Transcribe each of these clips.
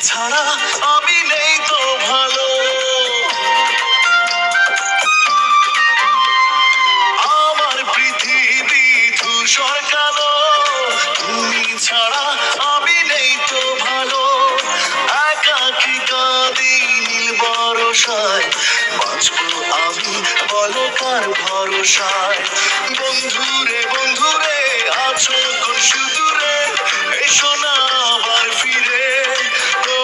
ছাড়া আমি নেই তো ভালো। আমার পৃথিবী ধূসর কালো, তুমি ছাড়া আমি নেই তো ভালো। একাকী কাঁদি নীল বরসায়, বাঁচবো আমি বলো কার ভরসায়। বন্ধুরে বন্ধুরে আছো কোন সুদূরে, এসো না আবার ফিরে। ও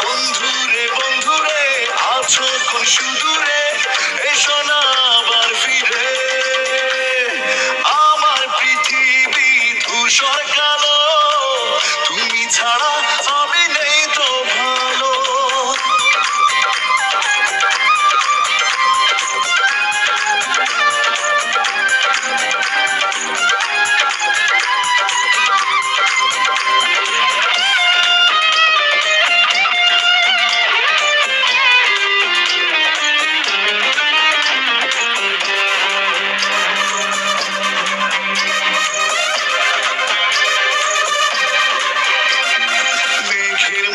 বন্ধুরে বন্ধুরে আছো কোন সুদূরে, এসো না আবার ফিরে। আমার পৃথিবী ধূসর কালো, তুমি ছাড়া আমি নেই তো ভালো।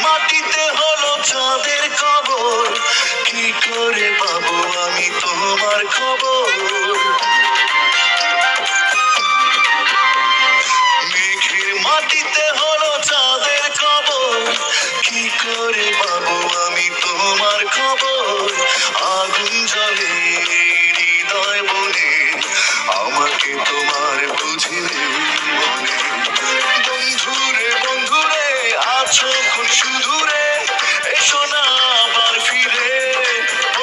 মাটিতে হলো চাঁদের কবর, কি করে পাবো আমি তোমার খবর। মেঘের মাটিতে হলো চাঁদের কবর, কি করে পাবো আমি তোমার খবর। আগুন জ্বলে হৃদয় বলে, আমাকে তোমার বুঝিলে মনে। বন্ধুরে বন্ধুরে আছো কোন সুদূরে, এসো না আবার ফিরে।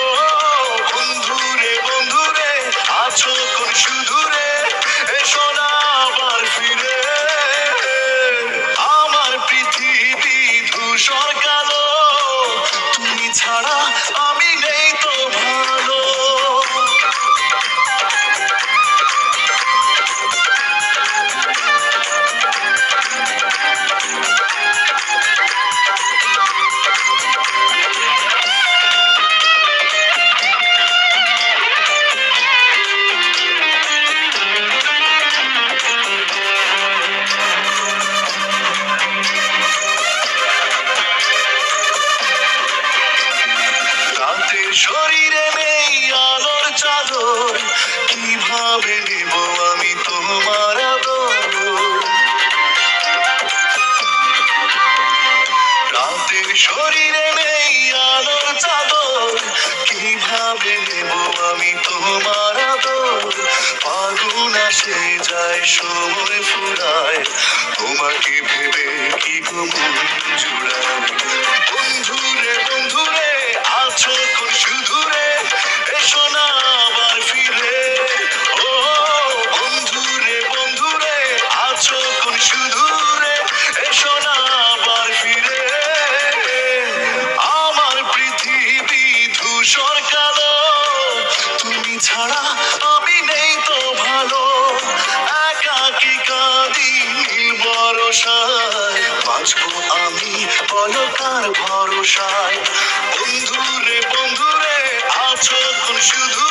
ও বন্ধুরে বন্ধুরে আছো কোন সুদূরে, এসো না আবার ফিরে। আমার পৃথিবী ধূসর কালো, তুমি ছাড়া আমি নেই তো ভালো। রাতের শরীরে নেই আলোর চাদর, কিভাবে নেব আমি তোমার আদর। রাতের শরীরে নেই আলোর চাদর, কিভাবে নেব আমি তোমার আদর। ফাগুন আসে যায় সময় ফুরায়, তোমাকে ভেবে কি গো মন জুড়ায়। বন্ধুরে বন্ধুরে আছো কোন সুদূরে, এসো না আবার ফিরে। ও বন্ধুরে বন্ধুরে আছো কোন সুদূরে, এসো না আবার ফিরে। আমার পৃথিবী ধূসর কালো, তুমি ছাড়া আমি নেই তো ভালো। একাকী কাঁদি নীল বরসায়, বাঁচবো আমি বলো কার ভরসায়। বন্ধুরে বন্ধুরে আছো কোন শুধু